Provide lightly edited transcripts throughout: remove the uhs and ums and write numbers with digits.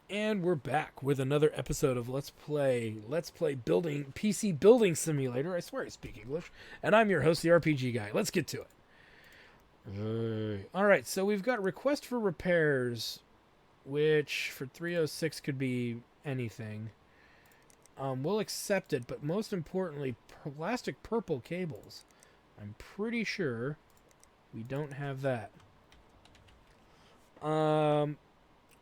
And we're back with another episode of Let's Play Building PC Building Simulator. I swear I speak English. And I'm your host, the RPG Guy. Let's get to it. Alright, so we've got request for repairs, which for 306 could be anything. We'll accept it, but most importantly, plastic purple cables. I'm pretty sure we don't have that.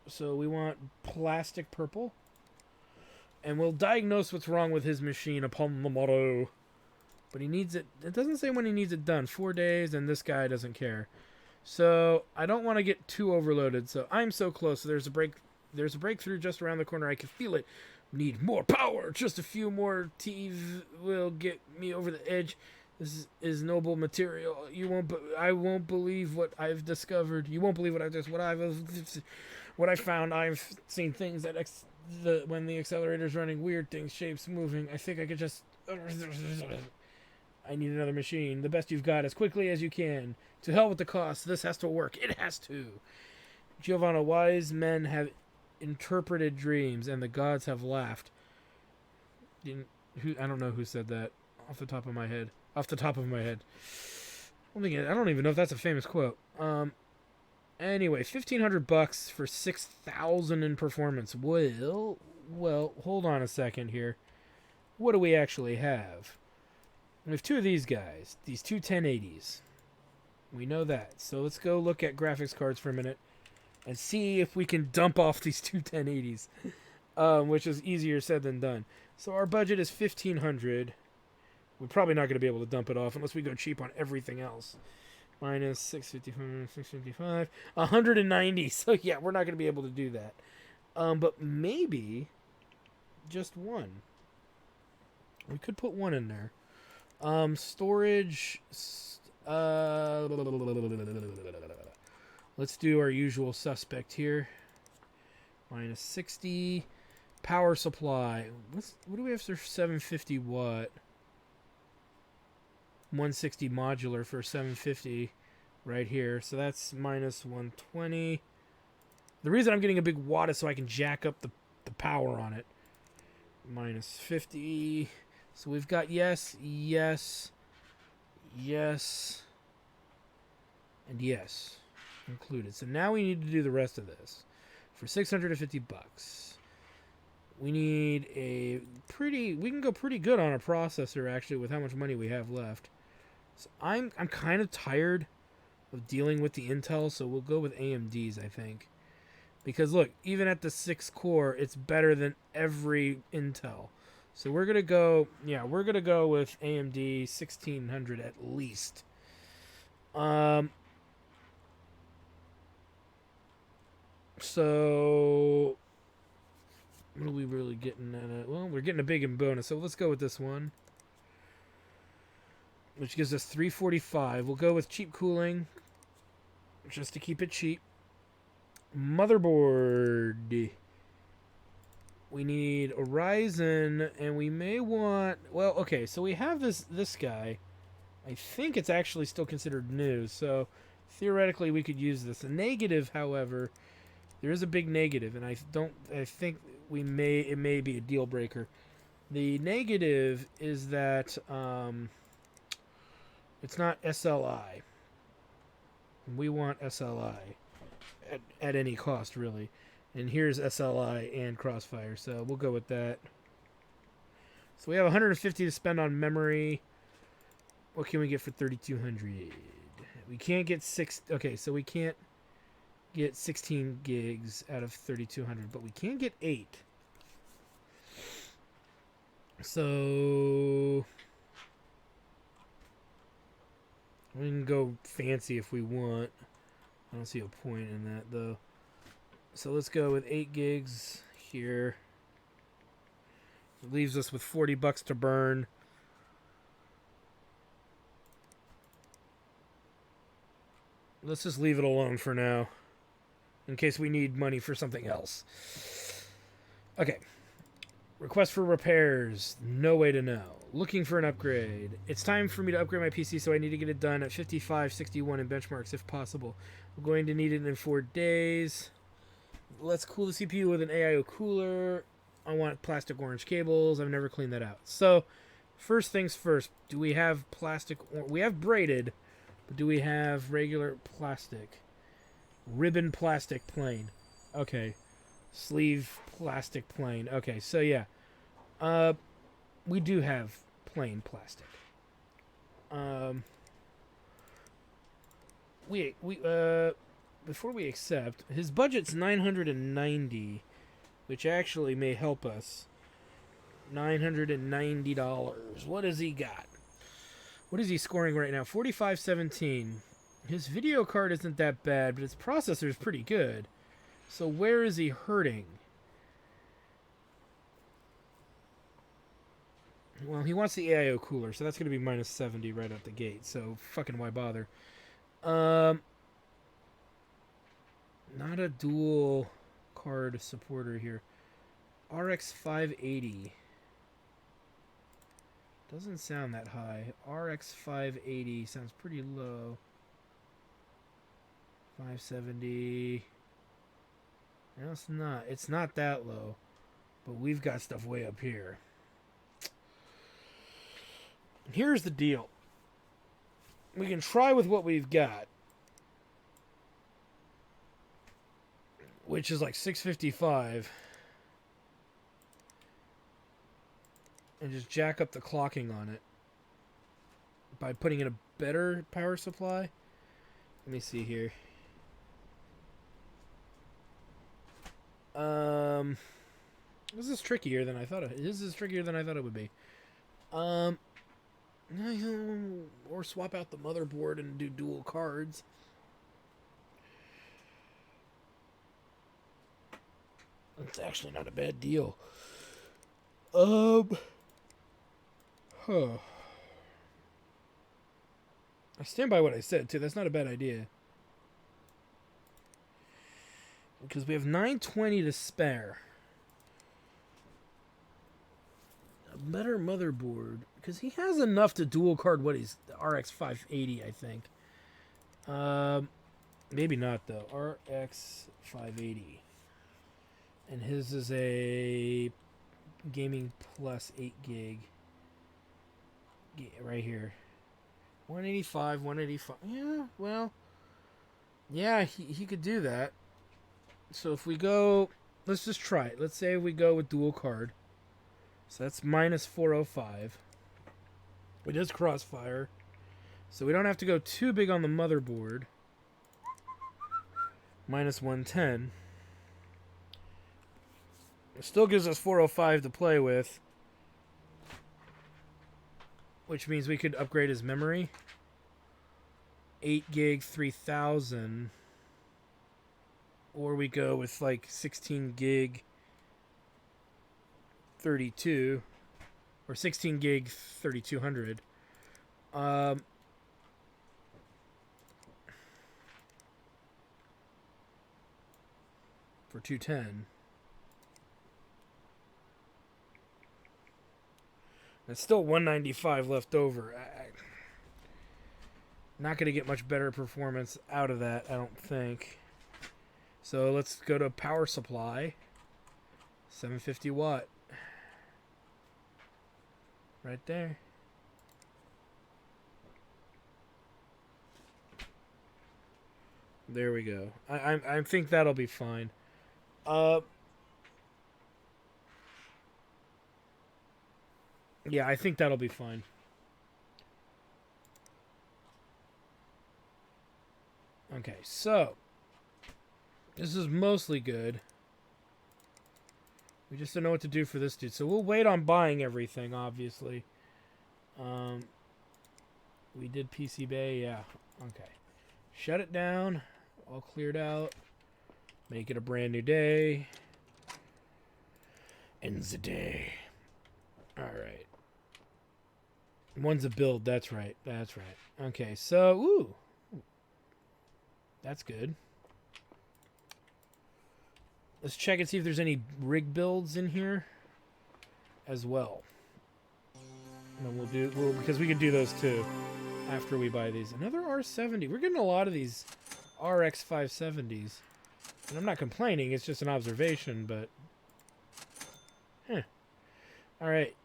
So we want plastic purple. And we'll diagnose what's wrong with his machine upon the motto. But he needs it. It doesn't say when he needs it done. 4 days, and this guy doesn't care. So I don't want to get too overloaded. So I'm so close. So there's a breakthrough just around the corner. I can feel it. Need more power. Just a few more T's will get me over the edge. This is noble material. I won't believe what I've discovered. You won't believe what I found. I've seen things that when the accelerator's running, weird things, shapes moving. I think I could just. I need another machine. The best you've got, as quickly as you can. To hell with the cost. This has to work. It has to. Giovanna, wise men have interpreted dreams, and the gods have laughed. I don't know who said that off the top of my head. I don't even know if that's a famous quote. Anyway, $1,500 for 6,000 in performance. Well, hold on a second here. What do we actually have? We have two of these guys. These two 1080s. We know that. So let's go look at graphics cards for a minute and see if we can dump off these two 1080s, which is easier said than done. So our budget is $1,500. We're probably not going to be able to dump it off unless we go cheap on everything else. Minus 655, 190. So yeah, we're not going to be able to do that. But maybe just one. We could put one in there. Storage. Let's do our usual suspect here. Minus 60. Power supply. What do we have for 750 watt? 160 modular for 750 right here. So that's minus 120. The reason I'm getting a big watt is so I can jack up the power on it. Minus 50. So we've got yes, yes, yes, and yes included. So now we need to do the rest of this. For $650. We need we can go pretty good on a processor actually with how much money we have left. So I'm kind of tired of dealing with the Intel, so we'll go with AMDs, I think. Because look, even at the 6 core, it's better than every Intel. So we're going to go with AMD 1600 at least. So what are we really getting at? Well, we're getting a big bonus, so let's go with this one, which gives us 345. We'll go with cheap cooling, just to keep it cheap. Motherboard. We need a Ryzen, and we may want... Well, okay, so we have this guy. I think it's actually still considered new, so theoretically we could use this. The negative, however, there is a big negative, and I think it may be a deal breaker. The negative is that it's not SLI. We want SLI at any cost, really. And here's SLI and Crossfire, so we'll go with that. So we have 150 to spend on memory. What can we get for 3,200? We can't get Okay, so we can't get 16 gigs out of 3,200, but we can get 8. So we can go fancy if we want. I don't see a point in that, though. So let's go with 8 gigs here. It leaves us with $40 to burn. Let's just leave it alone for now, in case we need money for something else. Okay. Request for repairs. No way to know. Looking for an upgrade. It's time for me to upgrade my PC, so I need to get it done at 5561 in benchmarks if possible. I'm going to need it in 4 days. Let's cool the CPU with an AIO cooler. I want plastic orange cables. I've never cleaned that out. So, first things first. Do we have plastic? We have braided, but do we have regular plastic? Ribbon plastic plain. Okay. Sleeve plastic plain. Okay, so yeah. We do have plain plastic. Before we accept, his budget's 990, which actually may help us. $990. What has he got? What is he scoring right now? 4517. His video card isn't that bad, but his processor is pretty good. So where is he hurting? Well, he wants the AIO cooler, so that's going to be minus 70 right out the gate. So fucking why bother? Not a dual card supporter here. RX 580. Doesn't sound that high. RX 580 sounds pretty low. 570. No, it's not. It's not that low. But we've got stuff way up here. Here's the deal. We can try with what we've got, which is like 655, and just jack up the clocking on it by putting in a better power supply. Let me see here. This is trickier than I thought it. This is trickier than I thought it would be. Or swap out the motherboard and do dual cards. That's actually not a bad deal. I stand by what I said too. That's not a bad idea. Because we have 920 to spare. A better motherboard. Because he has enough to dual card what he's RX 580, I think. Maybe not though. RX 580. And his is a gaming plus 8 gig. Right here. 185, 185. Yeah, well. Yeah, he could do that. So if we go, let's just try it. Let's say we go with dual card. So that's minus 405. It is crossfire. So we don't have to go too big on the motherboard. Minus 110. It still gives us 405 to play with. Which means we could upgrade his memory. 8 gig, 3000. Or we go with like 16 gig, 32. Or 16 gig, 3200. For 210. It's still 195 left over. Not going to get much better performance out of that, I don't think. So let's go to power supply. 750 watt. Right there. There we go. I think that'll be fine. Yeah, I think that'll be fine. Okay, so this is mostly good. We just don't know what to do for this dude. So we'll wait on buying everything, obviously. We did PC Bay, yeah. Okay. Shut it down. All cleared out. Make it a brand new day. Ends the day. Alright. One's a build, that's right. That's right. Okay, so, ooh. That's good. Let's check and see if there's any rig builds in here as well. And we'll because we could do those too after we buy these. Another R70. We're getting a lot of these RX 570s. And I'm not complaining, it's just an observation, but... Alright.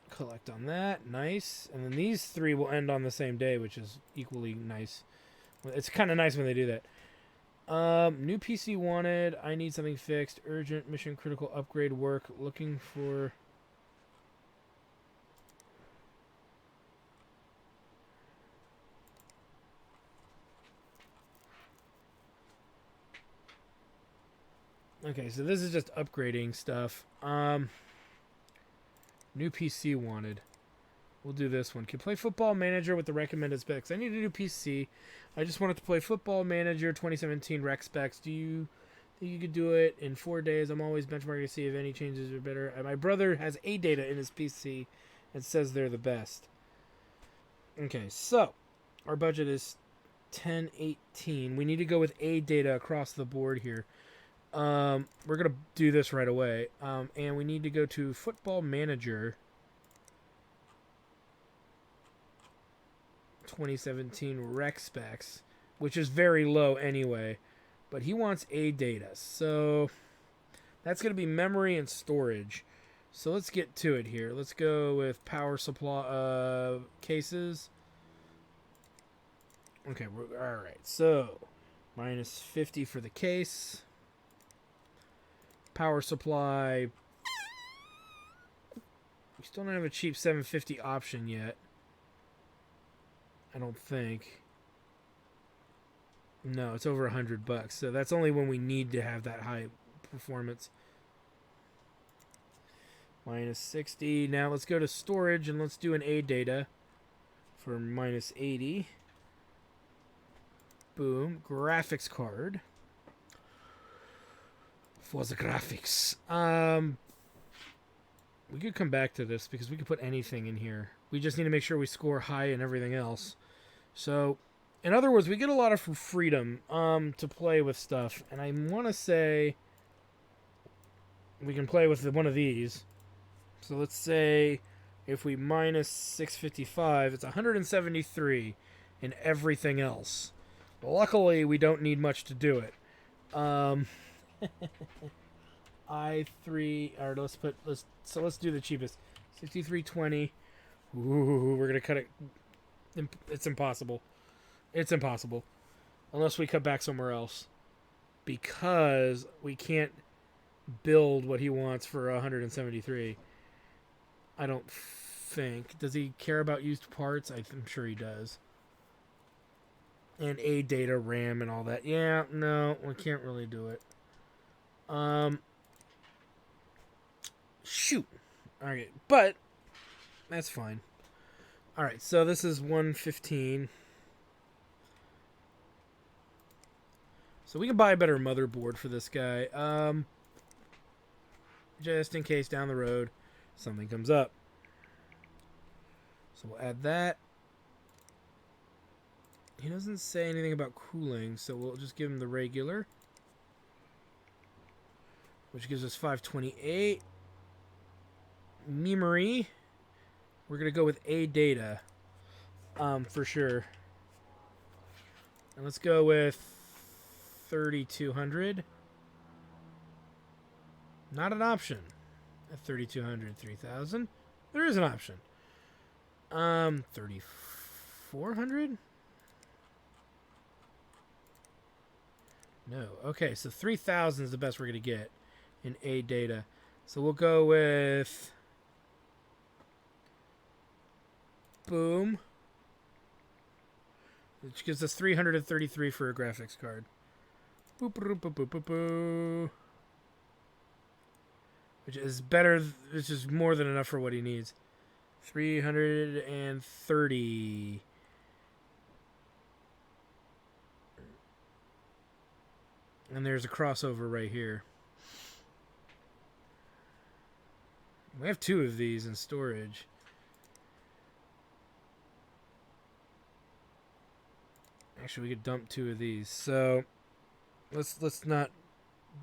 Collect on that. Nice. And then these 3 will end on the same day, which is equally nice. It's kind of nice when they do that. New PC wanted. I need something fixed. Urgent mission critical upgrade work. Looking for... Okay, so this is just upgrading stuff. New PC wanted. We'll do this one. Can play Football Manager with the recommended specs. I need a new PC. I just wanted to play Football Manager 2017 rec specs. Do you think you could do it in 4 days? I'm always benchmarking to see if any changes are better. My brother has A data in his PC and says they're the best. Okay, so our budget is 1018. We need to go with A data across the board here. We're going to do this right away. And we need to go to Football Manager 2017 rec specs, which is very low anyway, but he wants A data. So that's going to be memory and storage. So let's get to it here. Let's go with power supply cases. Okay, all right. So minus 50 for the case. Power supply. We still don't have a cheap 750 option yet. I don't think. No, it's over $100. So that's only when we need to have that high performance. Minus 60. Now let's go to storage and let's do an A data for minus 80. Boom. Graphics card. For the graphics. We could come back to this because we could put anything in here. We just need to make sure we score high and everything else. So, in other words, we get a lot of freedom to play with stuff. And I want to say we can play with one of these. So let's say if we minus 655, it's 173 in everything else. Luckily, we don't need much to do it. I3, or let's do the cheapest. 6320. Ooh, we're gonna cut it. It's impossible. It's impossible. Unless we cut back somewhere else. Because we can't build what he wants for 173. I don't think. Does he care about used parts? I'm sure he does. And A data, RAM, and all that. Yeah, no, we can't really do it. Shoot. Alright, but that's fine. Alright, so this is 115. So we can buy a better motherboard for this guy. Just in case down the road something comes up. So we'll add that. He doesn't say anything about cooling, so we'll just give him the regular. Which gives us 528. Memory. We're going to go with A data. For sure. And let's go with 3200. Not an option. At 3200, 3000. There is an option. 3400? No. Okay, so 3000 is the best we're going to get in A data. So we'll go with boom, which gives us 333 for a graphics card. Boop, boop, boop, boop, boop, boop. Which is better, which is more than enough for what he needs. 330. And there's a crossover right here. We have 2 of these in storage. Actually, we could dump 2 of these. So let's not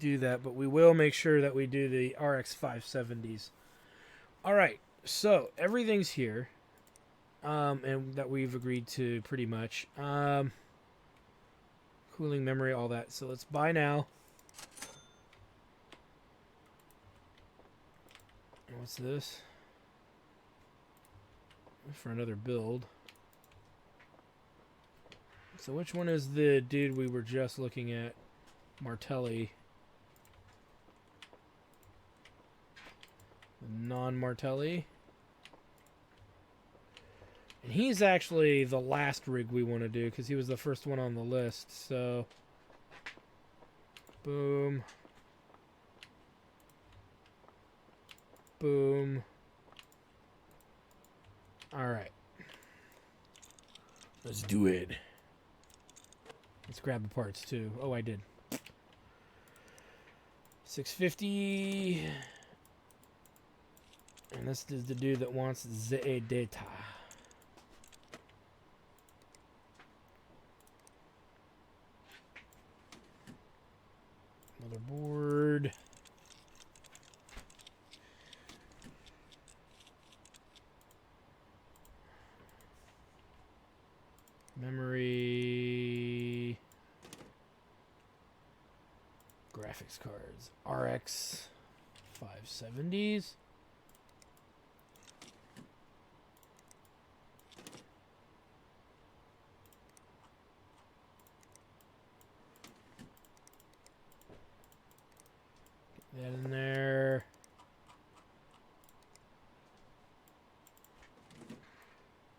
do that, but we will make sure that we do the RX 570s. All right. So everything's here. And that we've agreed to pretty much. Cooling, memory, all that. So let's buy now. What's this? For another build. So which one is the dude we were just looking at? Martelli. Non-Martelli. And he's actually the last rig we want to do because he was the first one on the list. So, boom. Boom. Alright. Let's do it. Let's grab the parts too. Oh, I did. 650. And this is the dude that wants the data. Motherboard. Memory. Graphics cards. RX 570s. Get that in there.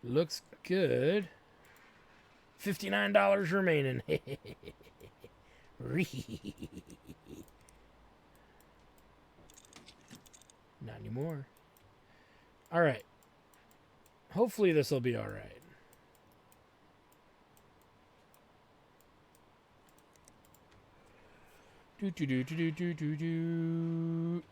Looks good. $59 remaining. Not anymore. All right. Hopefully this will be all right. Do do do do do do do.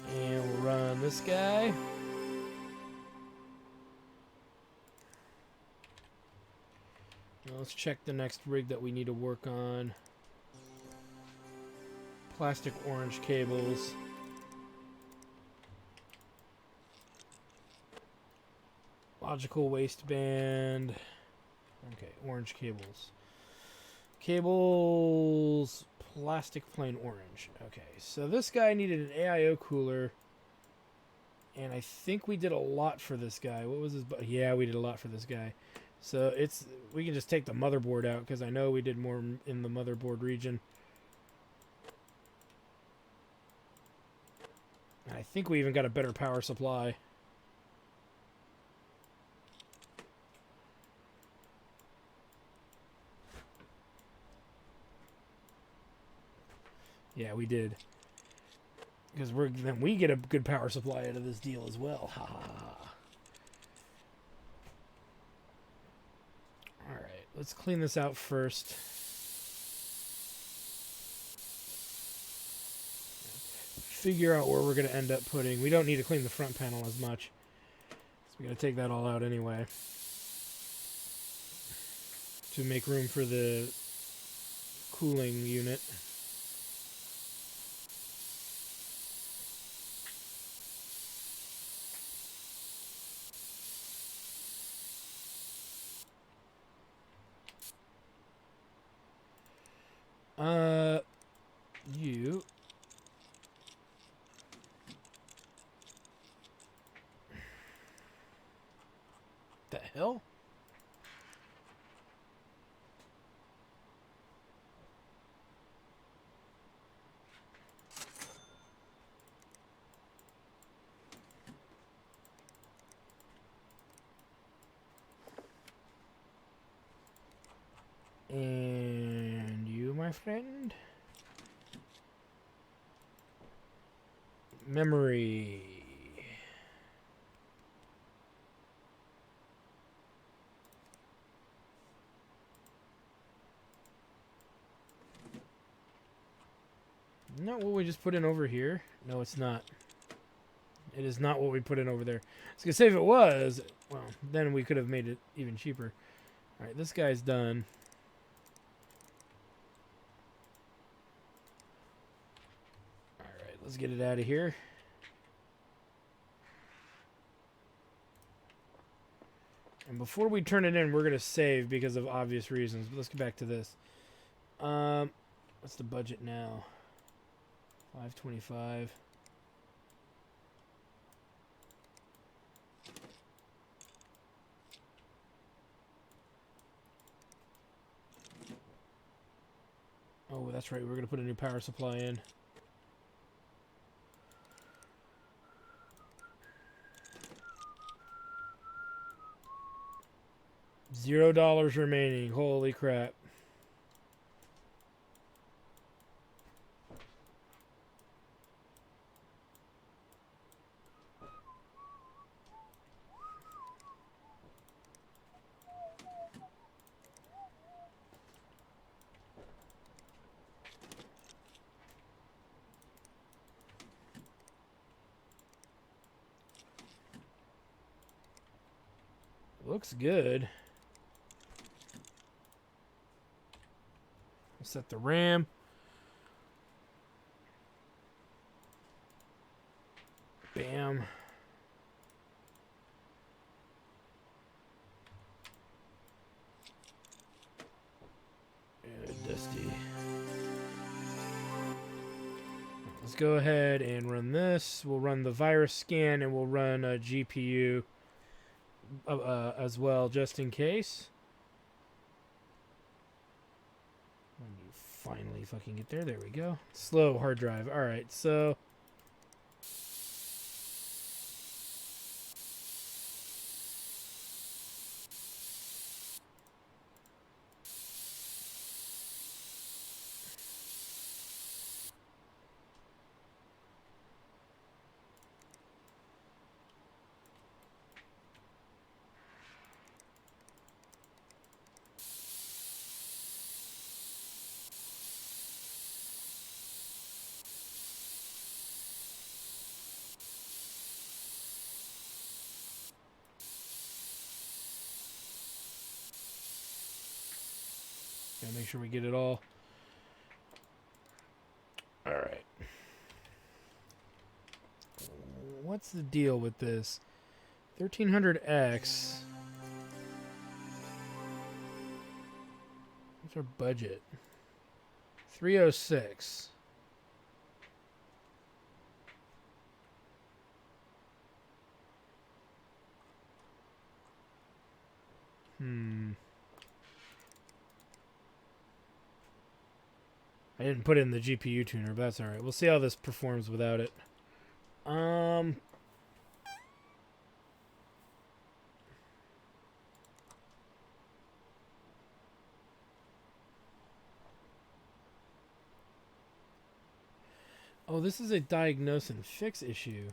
And we'll run this guy. Now let's check the next rig that we need to work on. Plastic orange cables. Logical waistband. Okay, orange cables. Cables, plastic plain orange. Okay, so this guy needed an AIO cooler. And I think we did a lot for this guy. What was his... Yeah, we did a lot for this guy. So we can just take the motherboard out because I know we did more in the motherboard region. And I think we even got a better power supply. Yeah, we did. Because then we get a good power supply out of this deal as well. Ha ha ha. Alright, let's clean this out first. Figure out where we're going to end up putting. We don't need to clean the front panel as much. So we got to take that all out anyway. To make room for the cooling unit. You. The hell? And you, my friend? Memory. Not what we just put in over here. No, it's not. It is not what we put in over there. I was going to say if it was, well, then we could have made it even cheaper. All right, this guy's done. All right, let's get it out of here. And before we turn it in, we're going to save because of obvious reasons. But let's get back to this. What's the budget now? 525. Oh, that's right. We're going to put a new power supply in. $0 remaining. Holy crap. Looks good. Set the RAM. Bam. Dusty. Let's go ahead and run this. We'll run the virus scan and we'll run a GPU as well, just in case. When you finally fucking get there, there we go. Slow hard drive. All right, so gotta make sure we get it all. All right. What's the deal with this? 1300X. What's our budget? 306. I didn't put in the GPU tuner, but that's alright. We'll see how this performs without it. Oh, this is a diagnose and fix issue.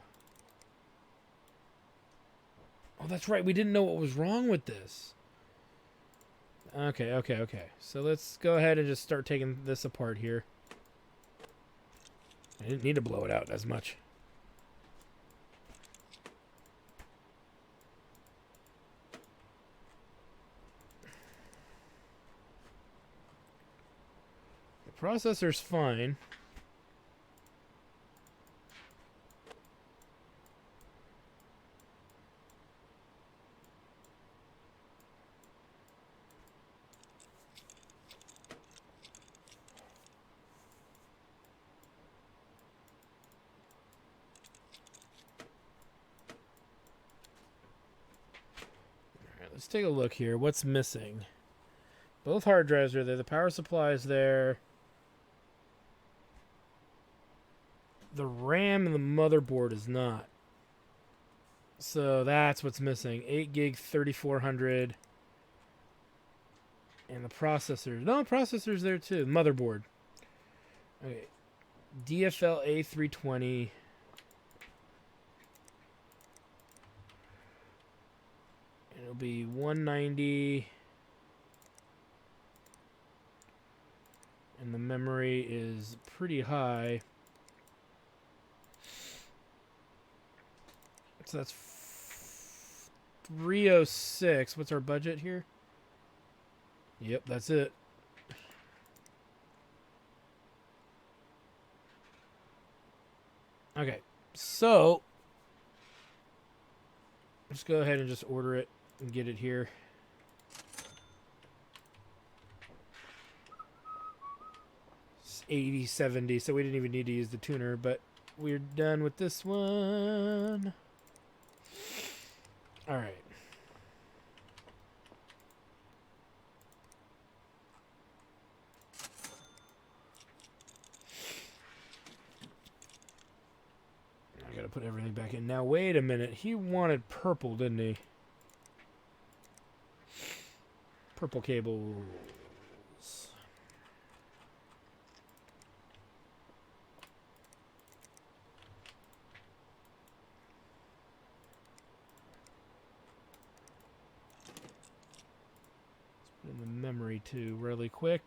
Oh, that's right. We didn't know what was wrong with this. Okay. So let's go ahead and just start taking this apart here. I didn't need to blow it out as much. The processor's fine. Let's take a look here. What's missing? Both hard drives are there. The power supply is there. The RAM and the motherboard is not. So that's what's missing. 8 gig 3400. And the processor. No, processor's there too. Motherboard. Okay. DFL A320. It'll be 190. And the memory is pretty high. So that's 306. What's our budget here? Yep, that's it. Okay, so let's go ahead and just order it. and get it here. It's 80, 70, so we didn't even need to use the tuner, but we're done with this one. All right. I gotta put everything back in. Now, wait a minute. He wanted purple, didn't he? Purple cables. Let's put in the memory too, really quick.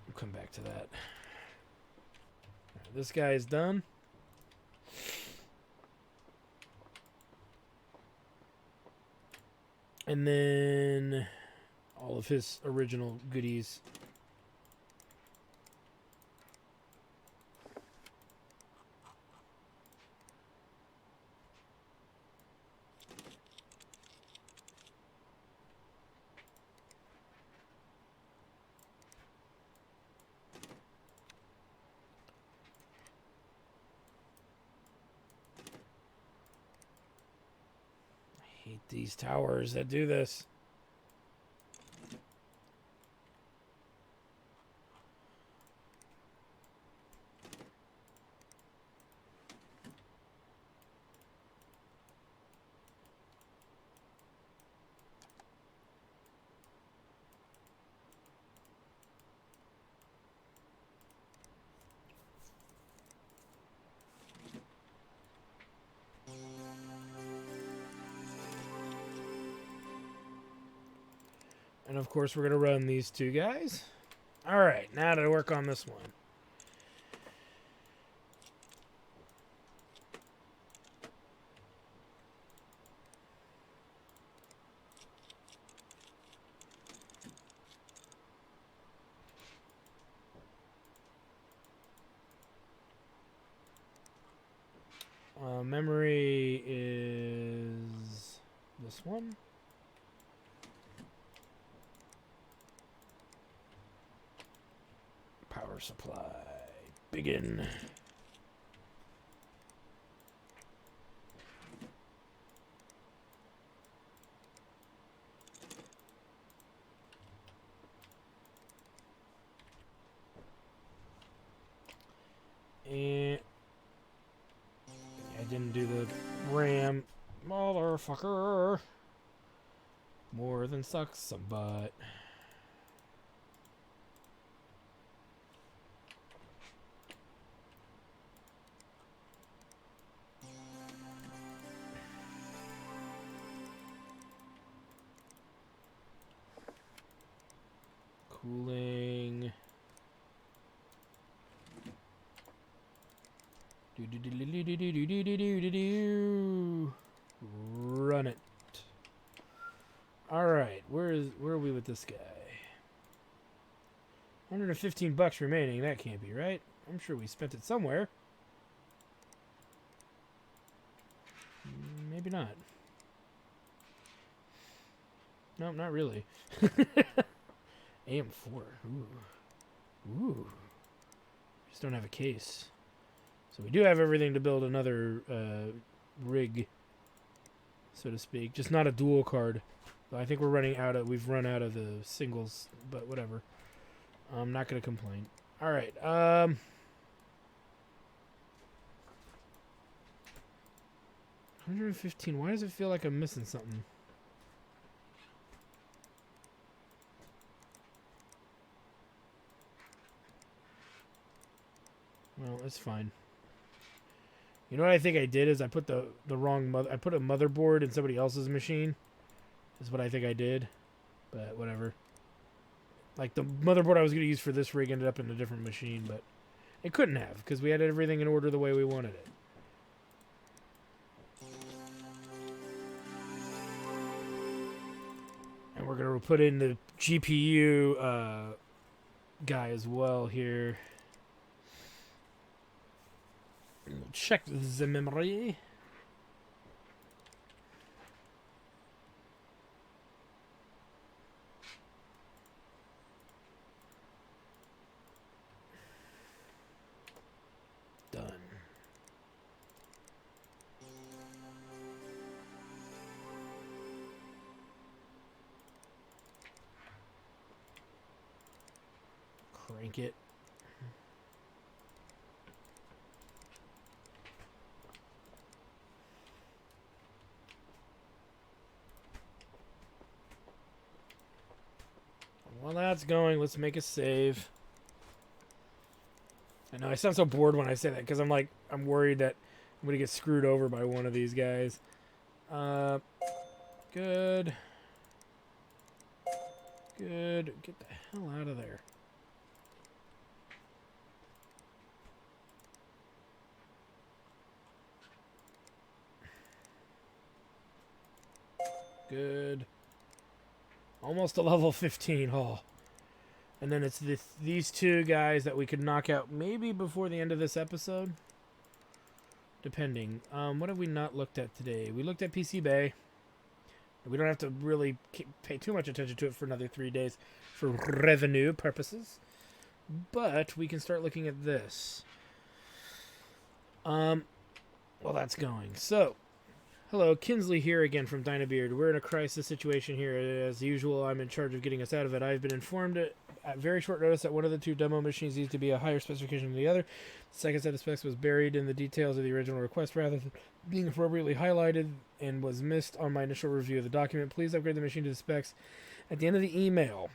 We'll come back to that. All right, this guy is done. And then all of his original goodies. I hate these towers that do this. And of course, we're going to run these two guys. All right, now to work on this one. Memory is this one. Power supply. Begin. And I didn't do the RAM. Motherfucker. More than sucks some butt. Cooling. Run it. All right, where are we with this guy? $115 remaining. That can't be right. I'm sure we spent it somewhere. Maybe not. No, not really. AM4. Ooh. Just don't have a case. So we do have everything to build another rig, so to speak. Just not a dual card. I think we're running out of. We've run out of the singles, but whatever. I'm not gonna complain. All right. 115. Why does it feel like I'm missing something? Well, it's fine. You know what I think I did is I put the wrong I put a motherboard in somebody else's machine. Is what I think I did, but whatever. Like the motherboard I was going to use for this rig ended up in a different machine, but it couldn't have because we had everything in order the way we wanted it. And we're going to put in the GPU guy as well here. We'll check the memory. Done. Crank it. While that's going, let's make a save. I know I sound so bored when I say that because I'm worried that I'm gonna get screwed over by one of these guys. Good. Good. Get the hell out of there. Good. Almost a level 15 haul. And then it's these two guys that we could knock out maybe before the end of this episode. Depending. What have we not looked at today? We looked at PC Bay. We don't have to really pay too much attention to it for another 3 days for revenue purposes. But we can start looking at this. Well, that's going. So, hello, Kinsley here again from Dynabeard. We're in a crisis situation here. As usual, I'm in charge of getting us out of it. I've been informed at very short notice that one of the two demo machines needs to be a higher specification than the other. The second set of specs was buried in the details of the original request rather than being appropriately highlighted and was missed on my initial review of the document. Please upgrade the machine to the specs. At the end of the email,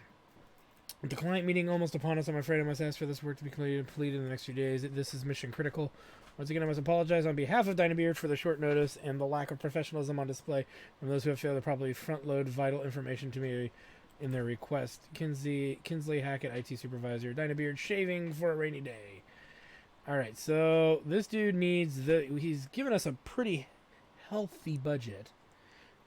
with the client meeting almost upon us, I'm afraid I must ask for this work to be completed in the next few days. This is mission critical. Once again, I must apologize on behalf of Dynabeard for the short notice and the lack of professionalism on display from those who have failed to properly front-load vital information to me in their request. Kinsley Hackett, IT Supervisor. Dynabeard, shaving for a rainy day. Alright, so this dude needs he's given us a pretty healthy budget,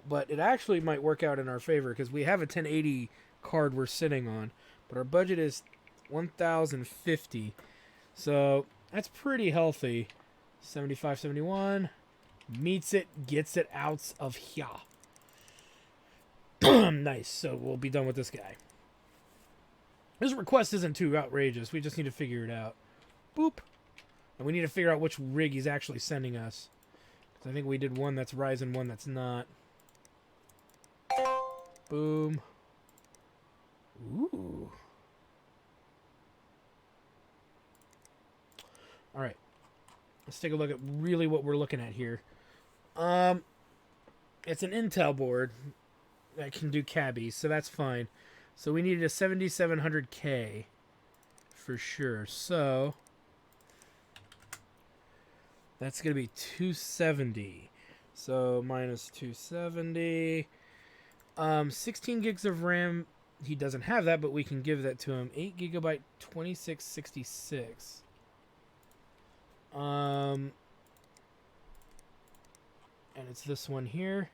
but it actually might work out in our favor because we have a 1080 card we're sitting on, but our budget is 1,050, so that's pretty healthy. 75, 71. Meets it, gets it out of here. Nice, so we'll be done with this guy. His request isn't too outrageous. We just need to figure it out. Boop. And we need to figure out which rig he's actually sending us. I think we did one that's Ryzen, one that's not. Boom. Ooh. Alright. Let's take a look at really what we're looking at here. It's an Intel board that can do cabbies, so that's fine. So we needed a 7700K for sure. So that's going to be 270. So minus 270. 16 gigs of RAM. He doesn't have that, but we can give that to him. 8 gigabyte, 2666. And it's this one here.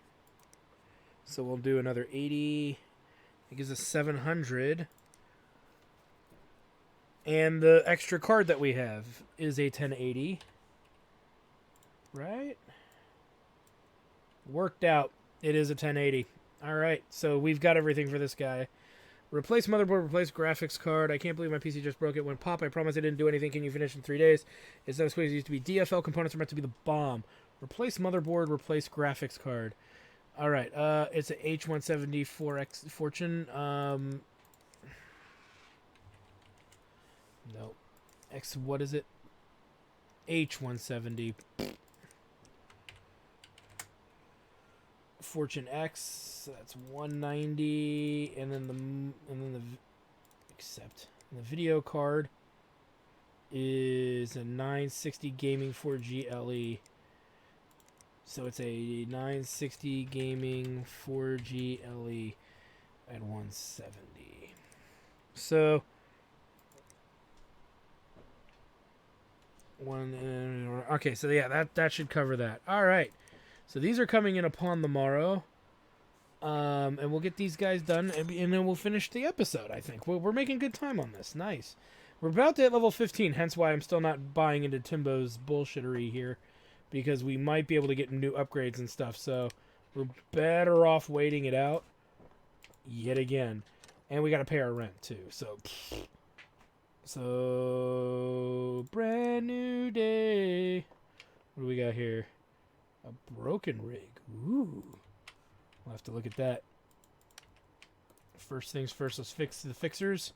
So we'll do another 80. It gives us 700. And the extra card that we have is a 1080. Right? Worked out. It is a 1080. Alright, so we've got everything for this guy. Replace motherboard, replace graphics card. I can't believe my PC just broke. It went pop. I promise I didn't do anything. Can you finish in 3 days? It's not as quick as it used to be. DFL components are meant to be the bomb. Replace motherboard, replace graphics card. Alright, it's a H174X Fortune. No. X, what is it? H170. Fortune X, so that's 190, and then the video card is a 960 Gaming 4G LE. So it's a 960 Gaming 4G LE at 170. So okay, so yeah, that should cover that. All right. So these are coming in upon the morrow, and we'll get these guys done, and then we'll finish the episode, I think. We're making good time on this. Nice. We're about to hit level 15, hence why I'm still not buying into Timbo's bullshittery here. Because we might be able to get new upgrades and stuff, so we're better off waiting it out yet again. And we gotta pay our rent, too, so... So... Brand new day. What do we got here? A broken rig. Ooh. We'll have to look at that. First things first, let's fix the fixers.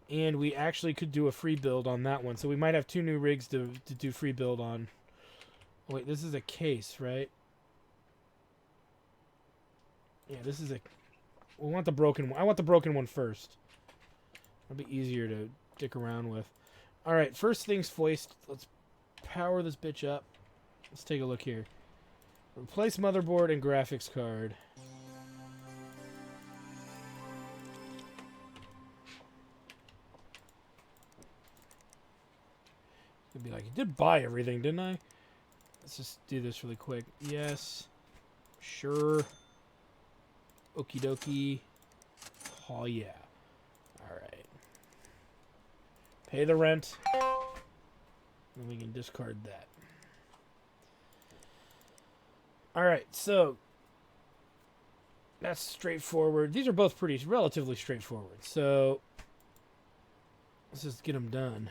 And we actually could do a free build on that one. So we might have 2 new rigs to do free build on. Oh, wait, this is a case, right? Yeah, this is a... We want the broken one. I want the broken one first. It'll be easier to dick around with. Alright, first things first. Let's power this bitch up. Let's take a look here. Replace motherboard and graphics card. It'd be like, you did buy everything, didn't I? Let's just do this really quick. Yes. Sure. Okie dokie. Oh, yeah. Alright. Pay the rent. And we can discard that. Alright, so... That's straightforward. These are both pretty relatively straightforward. So... Let's just get them done.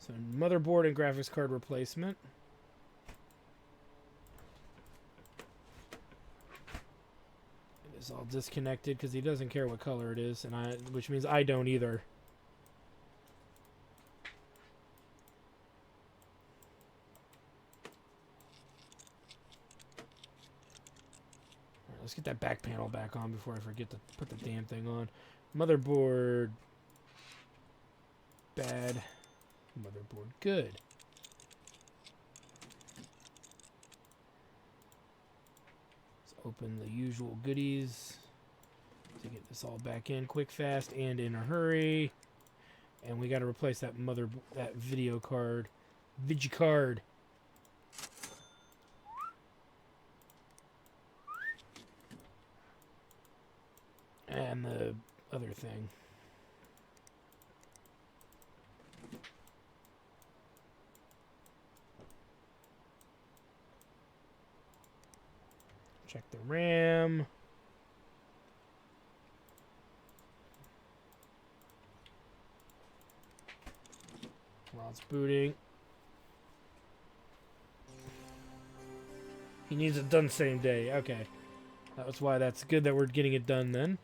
So, motherboard and graphics card replacement. It is all disconnected because he doesn't care what color it is, and which means I don't either. All right, let's get that back panel back on before I forget to put the damn thing on. Motherboard. Bad. Motherboard good. Let's open the usual goodies to get this all back in quick, fast, and in a hurry. And we got to replace that that video card, Vigicard. And the other thing. Check the RAM. While it's booting. He needs it done same day. Okay. That was why that's good that we're getting it done then.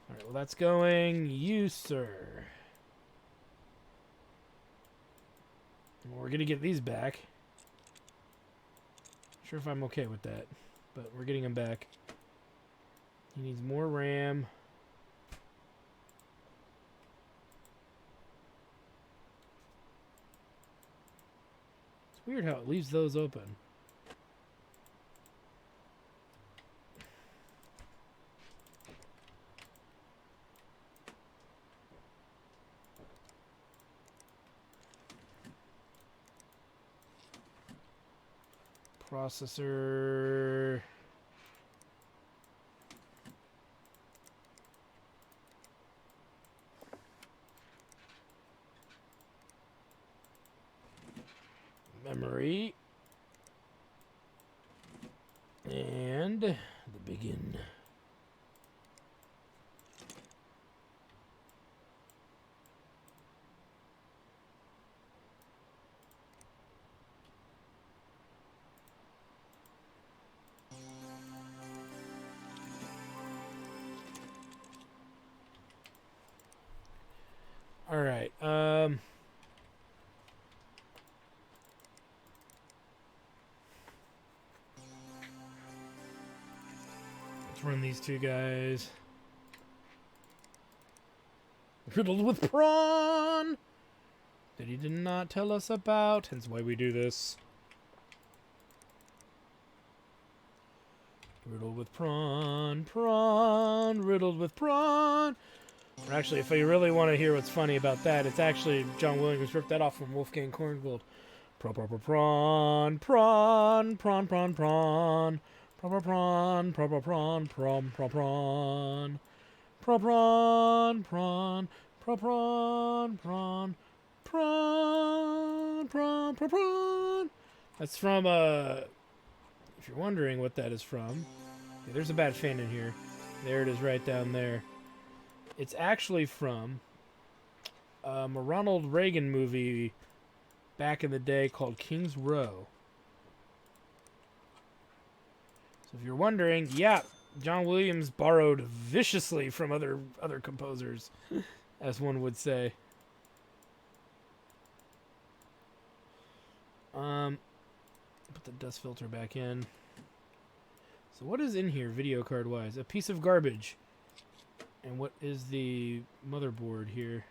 Alright, well that's going. You, sir. Well, we're going to get these back. Not sure if I'm okay with that. But we're getting him back. He needs more RAM. It's weird how it leaves those open. Processor. Memory. And the begin. All right. Let's run these two guys. Riddled with prawn that he did not tell us about. Hence why we do this. Riddled with prawn, prawn, riddled with prawn. Or actually, if you really want to hear what's funny about that, it's actually John Williams ripped that off from Wolfgang Korngold. Prawn, prawn, prawn, prawn, prawn, prawn, prawn, prawn, prawn, prawn, prawn, prawn, prawn, prawn, prawn, prawn, prawn, Prawn, prawn, prawn, prawn, prawn, prawn. That's from, if you're wondering what that is from, okay, there's a bad fan in here. There it is right down there. It's actually from a Ronald Reagan movie back in the day called King's Row. So if you're wondering, yeah, John Williams borrowed viciously from other composers, as one would say. Put the dust filter back in. So what is in here, video card wise? A piece of garbage. And what is the motherboard here?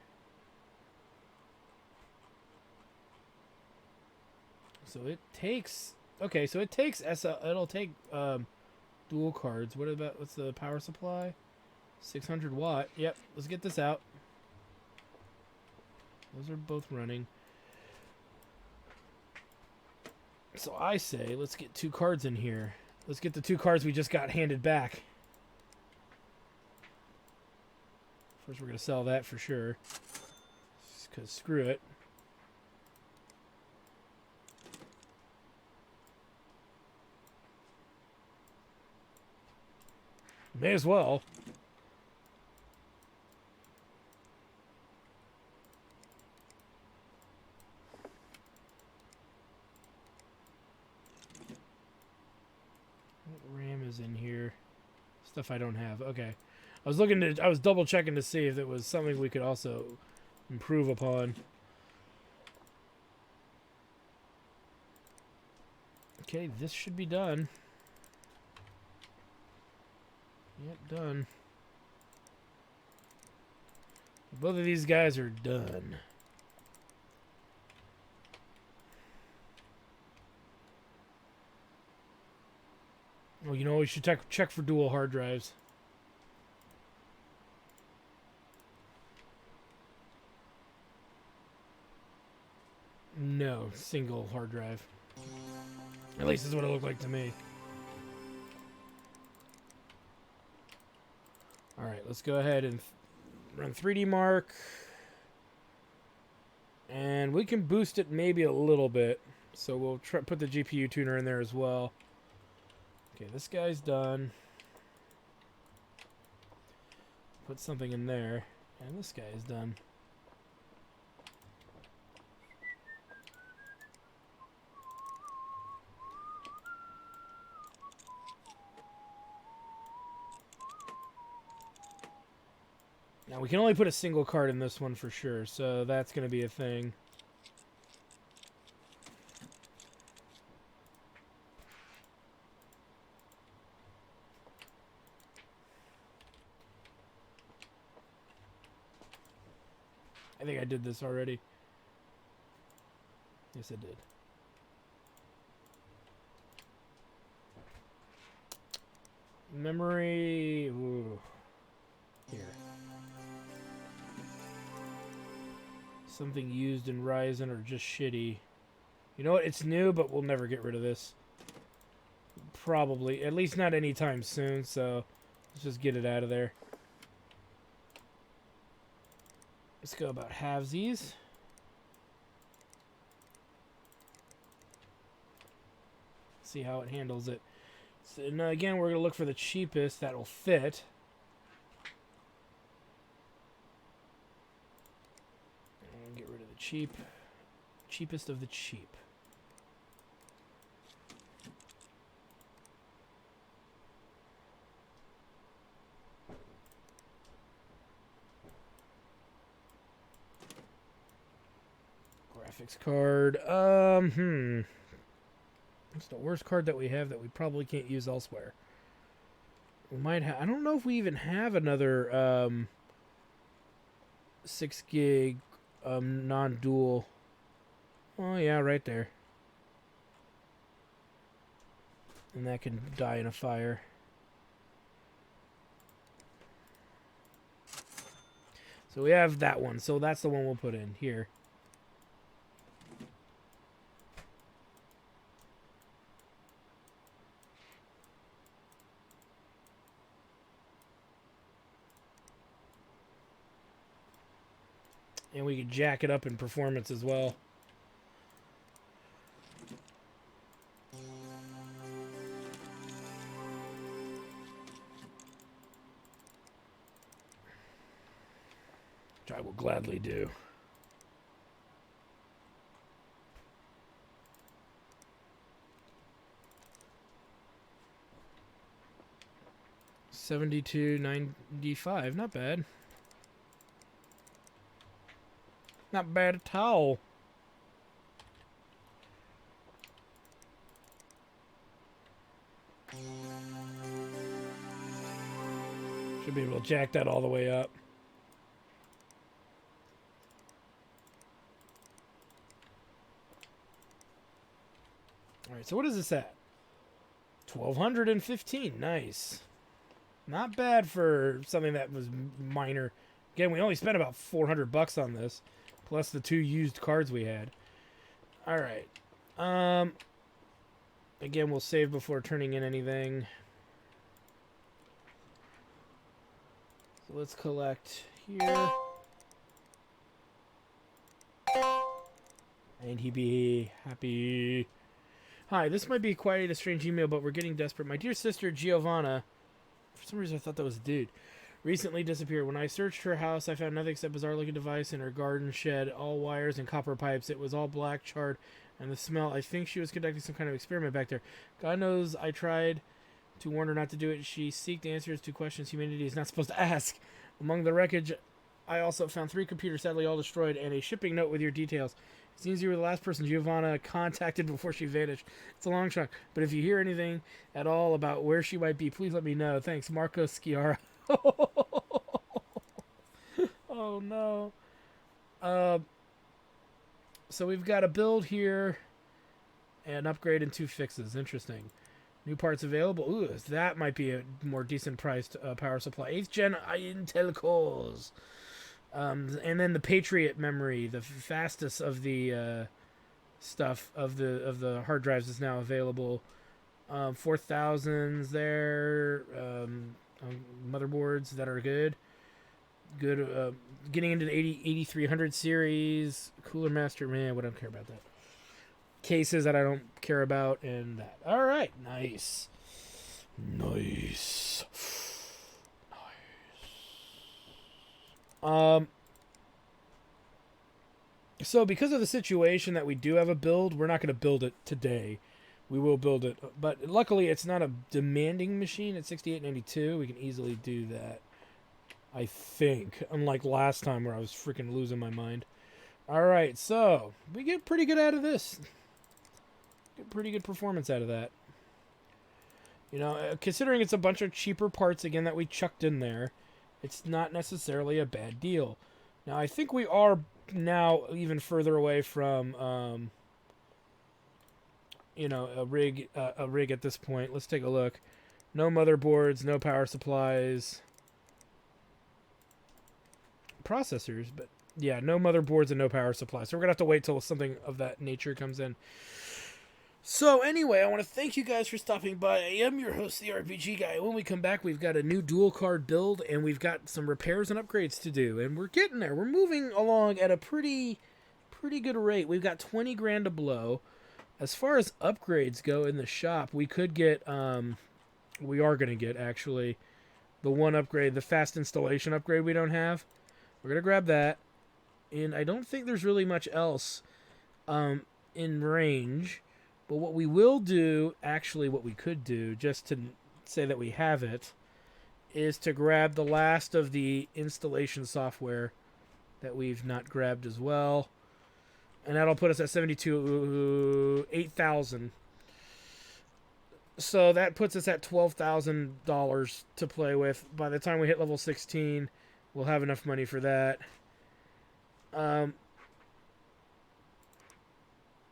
So it takes, okay, so it takes it'll take dual cards. What's the power supply? 600 watt. Yep, let's get this out. Those are both running. So I say, let's get 2 cards in here. Let's get the 2 cards we just got handed back. First, we're going to sell that for sure. Because screw it. May as well. What RAM is in here? Stuff I don't have. Okay. I was double checking to see if it was something we could also improve upon. Okay, this should be done. Yep, done. Both of these guys are done. Well, you know, we should check for dual hard drives. No, single hard drive. At least that's what it looked like to me. Alright, let's go ahead and run 3D Mark. And we can boost it maybe a little bit. So we'll put the GPU tuner in there as well. Okay, this guy's done. Put something in there. And this guy is done. Now, we can only put a single card in this one for sure, so that's going to be a thing. I think I did this already. Yes, I did. Memory... Ooh. Here. Something used in Ryzen or just shitty. You know what? It's new, but we'll never get rid of this. Probably. At least not anytime soon, so let's just get it out of there. Let's go about halvesies. See how it handles it. So, and again, we're going to look for the cheapest that will fit. And get rid of the cheapest of the cheap. Graphics card. It's the worst card that we have that we probably can't use elsewhere. We might have. I don't know if we even have another 6 gig non-dual. Oh yeah, right there. And that can die in a fire. So we have that one. So that's the one we'll put in here. And we could jack it up in performance as well. Which I will gladly do. $72.95, not bad. Not bad at all. Should be able to jack that all the way up. Alright, so what is this at? 1,215. Nice. Not bad for something that was minor. Again, we only spent about $400 on this, plus the 2 used cards we had. Alright. Again, we'll save before turning in anything. So let's collect here. And he be happy. Hi, this might be quite a strange email, but we're getting desperate. My dear sister, Giovanna, for some reason I thought that was a dude, recently disappeared. When I searched her house, I found nothing except bizarre-looking device in her garden shed, all wires and copper pipes. It was all black, charred, and the smell. I think she was conducting some kind of experiment back there. God knows I tried to warn her not to do it. She seeked answers to questions humanity is not supposed to ask. Among the wreckage, I also found 3 computers, sadly all destroyed, and a shipping note with your details. It seems you were the last person Giovanna contacted before she vanished. It's a long shot, but if you hear anything at all about where she might be, please let me know. Thanks, Marco Sciarra. Oh, no. So we've got a build here, an upgrade and 2 fixes. Interesting. New parts available. Ooh, that might be a more decent priced power supply. 8th gen Intel cores. And then the Patriot memory, the fastest of the stuff of the hard drives is now available. 4000s there. Motherboards that are good. Getting into the 8300 series. Cooler Master, man, we don't care about that. Cases that I don't care about, and that. All right, nice. So because of the situation that we do have a build, we're not going to build it today. We will build it, but luckily it's not a demanding machine at 6892. We can easily do that, I think, unlike last time where I was freaking losing my mind. All right, so we get pretty good out of this. Get pretty good performance out of that. You know, considering it's a bunch of cheaper parts again that we chucked in there, it's not necessarily a bad deal. Now, I think we are now even further away from, you know, a rig at this point. Let's take a look. No motherboards, no power supplies, processors, but yeah, no motherboards and no power supplies. So we're gonna have to wait till something of that nature comes in. So anyway, I want to thank you guys for stopping by. I am your host, the RPG Guy. When we come back, we've got a new dual card build, and we've got some repairs and upgrades to do, and we're getting there. We're moving along at a pretty good rate. We've got 20 grand to blow. As far as upgrades go in the shop, we could get, we are going to get, actually, the one upgrade, the fast installation upgrade we don't have. We're going to grab that, and I don't think there's really much else in range. But what we will do, actually what we could do, just to say that we have it, is to grab the last of the installation software that we've not grabbed as well. And that'll put us at 8,000. So that puts us at $12,000 to play with. By the time we hit level 16, we'll have enough money for that.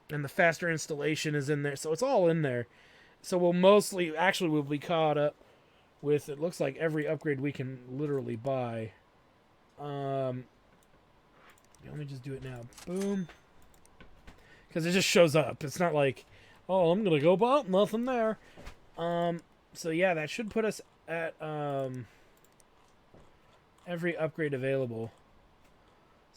And the faster installation is in there. So it's all in there. So we'll we'll be caught up with, it looks like, every upgrade we can literally buy. Let me just do it now. Boom. Because it just shows up. It's not like, oh, I'm going to go buy nothing there. So yeah, that should put us at every upgrade available.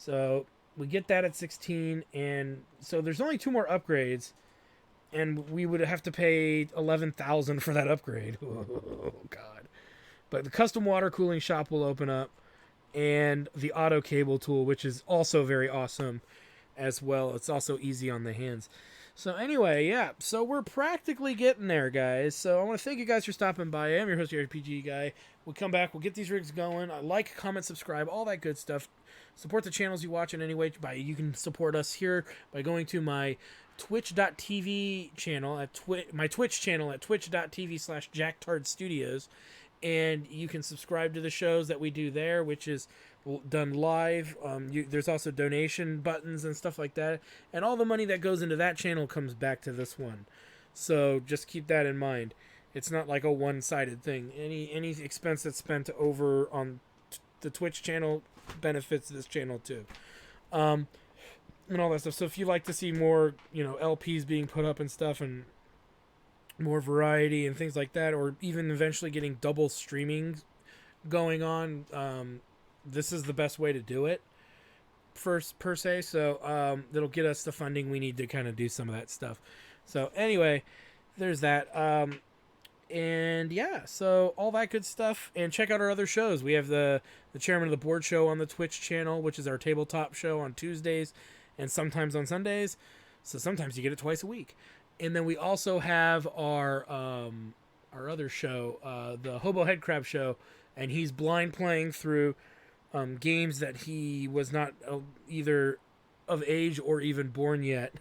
So we get that at 16, and so there's only 2 more upgrades, and we would have to pay 11,000 for that upgrade. Oh God! But the custom water cooling shop will open up, and the auto cable tool, which is also very awesome as well. It's also easy on the hands. So anyway, yeah, so we're practically getting there, guys. So I want to thank you guys for stopping by. I am your host, the RPG Guy. We'll come back. We'll get these rigs going. Like, comment, subscribe, all that good stuff. Support the channels you watch in any way. You can support us here by going to my twitch.tv channel at my Twitch channel at twitch.tv/jacktardstudios, and you can subscribe to the shows that we do there, which is done live. There's also donation buttons and stuff like that, and all the money that goes into that channel comes back to this one. So just keep that in mind. It's not like a one-sided thing. Any expense that's spent over on the Twitch channel benefits this channel too, and all that stuff. So if you like to see more, LPs being put up and stuff, and more variety and things like that, or even eventually getting double streaming going on, this is the best way to do it first, per se. So that'll get us the funding we need to kind of do some of that stuff. So anyway, there's that. And yeah, so all that good stuff. And check out our other shows. We have the Chairman of the Board show on the Twitch channel, which is our tabletop show on Tuesdays and sometimes on Sundays. So sometimes you get it twice a week. And then we also have our other show, the Hobo Headcrab show, and he's blind playing through games that he was not either of age or even born yet.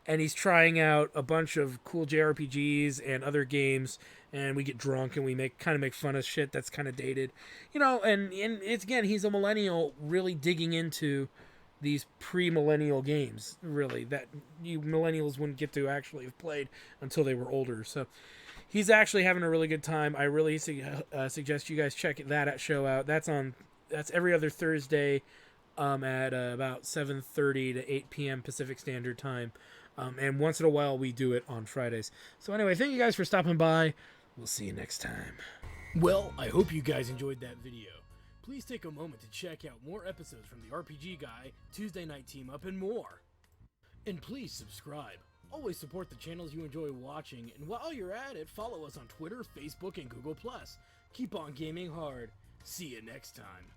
And he's trying out a bunch of cool JRPGs and other games, and we get drunk and we make fun of shit that's kind of dated, and it's, again, he's a millennial really digging into these pre-millennial games, really, that you millennials wouldn't get to actually have played until they were older. So he's actually having a really good time. I really suggest you guys check that show out. That's every other Thursday at about 7:30 to 8 p.m. Pacific Standard Time. And once in a while we do it on Fridays. So anyway, thank you guys for stopping by. We'll see you next time. Well, I hope you guys enjoyed that video. Please take a moment to check out more episodes from the RPG Guy, Tuesday Night Team Up, and more. And please subscribe. Always support the channels you enjoy watching, and while you're at it, follow us on Twitter, Facebook, and Google+. Keep on gaming hard. See you next time.